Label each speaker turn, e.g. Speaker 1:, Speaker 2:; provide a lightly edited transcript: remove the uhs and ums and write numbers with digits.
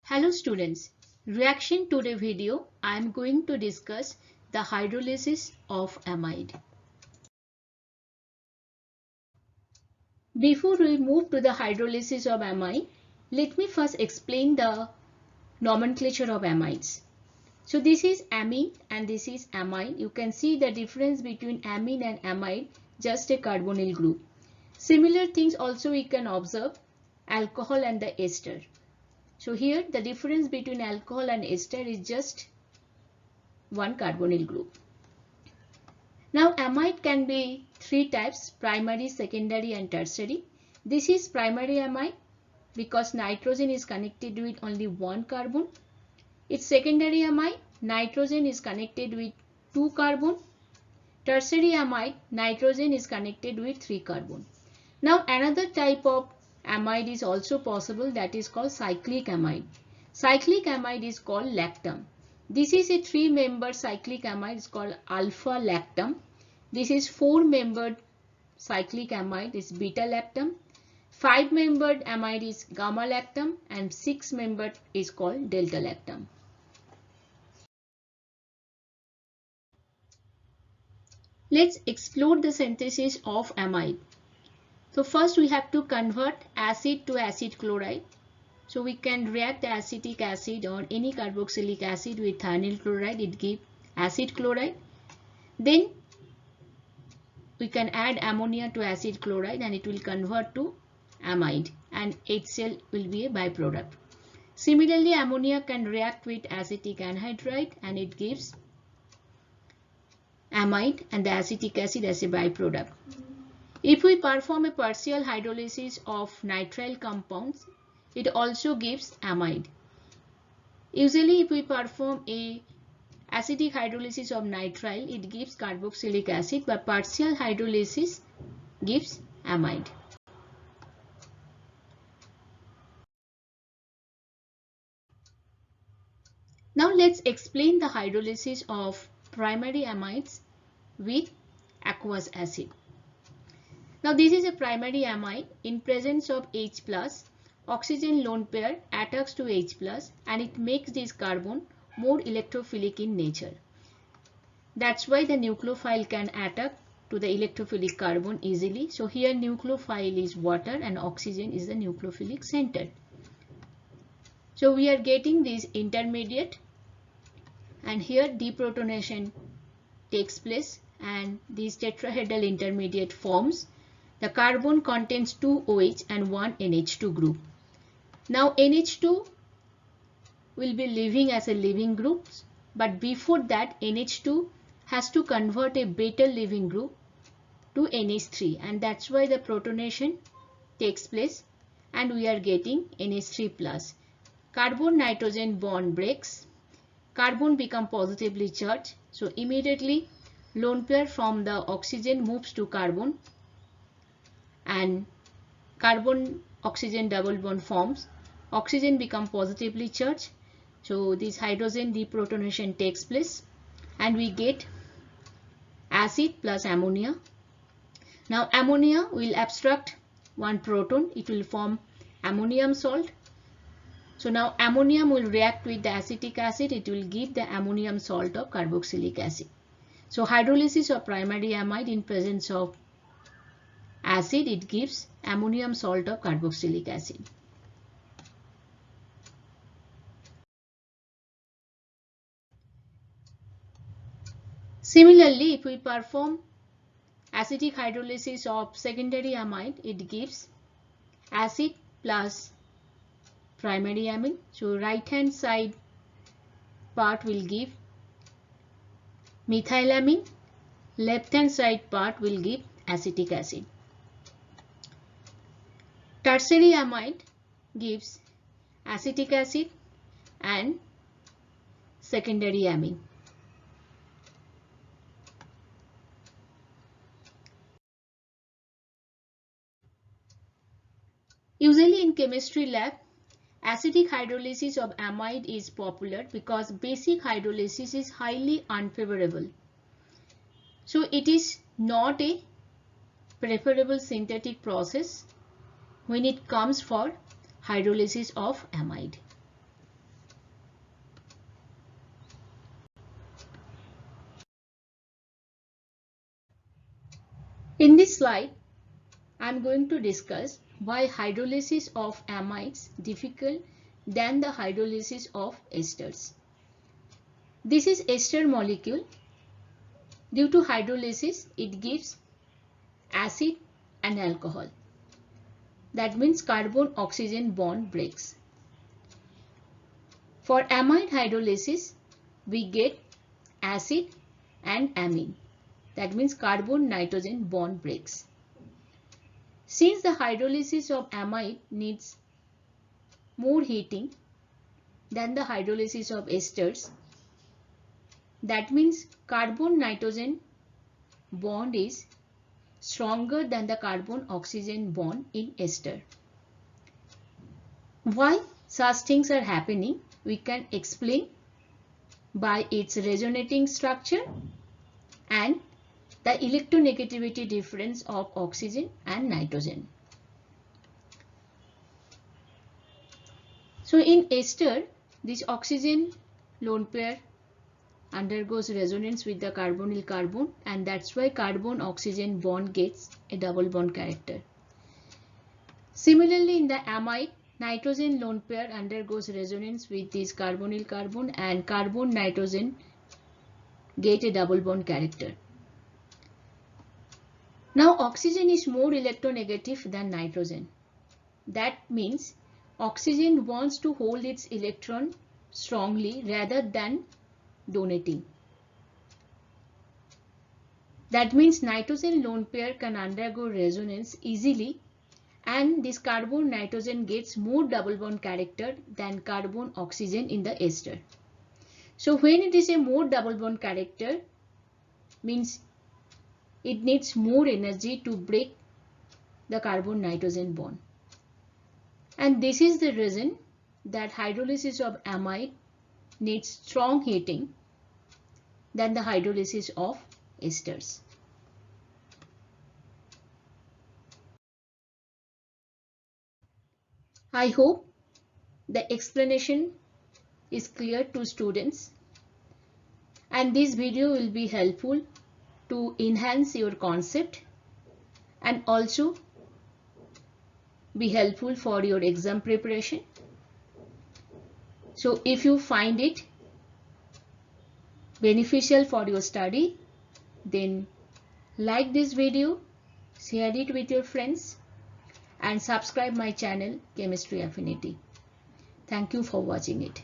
Speaker 1: Hello students, reaction to the video I am going to discuss the hydrolysis of amide. Before we move to the hydrolysis of amide, let me first explain the nomenclature of amides. So this is amine and this is amide. You can see the difference between amine and amide, just a carbonyl group. Similar things also we can observe alcohol and the ester. So here the difference between alcohol and ester is just one carbonyl group. Now amide can be three types: primary, secondary and tertiary. This is primary amide because nitrogen is connected with only one carbon. It's secondary amide, nitrogen is connected with 2 carbon. Tertiary amide, nitrogen is connected with 3 carbon. Now another type of amide is also possible, that is called cyclic amide. Cyclic amide is called lactam. This is a 3-membered cyclic amide, it's called alpha lactam. This is 4-membered cyclic amide, is beta lactam. 5-membered amide is gamma lactam and 6-membered is called delta lactam. Let's explore the synthesis of amide. So first we have to convert acid to acid chloride. So we can react acetic acid or any carboxylic acid with thionyl chloride, it gives acid chloride. Then we can add ammonia to acid chloride and it will convert to amide and HCl will be a byproduct. Similarly, ammonia can react with acetic anhydride and it gives amide and the acetic acid as a byproduct. If we perform a partial hydrolysis of nitrile compounds, it also gives amide. Usually if we perform a acidic hydrolysis of nitrile, it gives carboxylic acid, but partial hydrolysis gives amide. Now let's explain the hydrolysis of primary amides with aqueous acid. Now this is a primary amide. In presence of H+, oxygen lone pair attacks to H+, and it makes this carbon more electrophilic in nature. That's why the nucleophile can attack to the electrophilic carbon easily. So here nucleophile is water and oxygen is the nucleophilic center. So we are getting this intermediate, and here deprotonation takes place and this tetrahedral intermediate forms. The carbon contains 2 OH and 1 NH2 group. Now NH2 will be living as a living group, but before that NH2 has to convert a beta living group to NH3, and that's why the protonation takes place and we are getting NH3+. Carbon nitrogen bond breaks, carbon become positively charged, so immediately lone pair from the oxygen moves to carbon and carbon oxygen double bond forms. Oxygen become positively charged, so this hydrogen deprotonation takes place and we get acid plus ammonia. Now ammonia will abstract one proton, it will form ammonium salt. So now ammonium will react with the acetic acid, it will give the ammonium salt of carboxylic acid. So hydrolysis of primary amide in presence of acid, it gives ammonium salt of carboxylic acid. Similarly, if we perform acidic hydrolysis of secondary amide, it gives acid plus primary amine. So right hand side part will give methylamine, left hand side part will give acetic acid. Tertiary amide gives acetic acid and secondary amine. Usually in chemistry lab, acidic hydrolysis of amide is popular because basic hydrolysis is highly unfavorable. So it is not a preferable synthetic process when it comes for hydrolysis of amide. In this slide, I am going to discuss why hydrolysis of amides difficult than the hydrolysis of esters. This is ester molecule. Due to hydrolysis, it gives acid and alcohol. That means carbon-oxygen bond breaks. For amide hydrolysis, we get acid and amine. That means carbon-nitrogen bond breaks. Since the hydrolysis of amide needs more heating than the hydrolysis of esters, that means carbon-nitrogen bond is stronger than the carbon-oxygen bond in ester. Why such things are happening, we can explain by its resonating structure and the electronegativity difference of oxygen and nitrogen. So in ester, this oxygen lone pair undergoes resonance with the carbonyl carbon, and that's why carbon-oxygen bond gets a double bond character. Similarly, in the amide, nitrogen lone pair undergoes resonance with this carbonyl carbon, and carbon-nitrogen get a double bond character. Now oxygen is more electronegative than nitrogen. That means oxygen wants to hold its electron strongly rather than donating. That means nitrogen lone pair can undergo resonance easily, and this carbon-nitrogen gets more double bond character than carbon-oxygen in the ester. So when it is a more double bond character, means it needs more energy to break the carbon-nitrogen bond. And this is the reason that hydrolysis of amide needs strong heating than the hydrolysis of esters. I hope the explanation is clear to students, and this video will be helpful to enhance your concept and also be helpful for your exam preparation. So if you find it beneficial for your study, then like this video, share it with your friends, and subscribe my channel Chemistry Affinity. Thank you for watching it.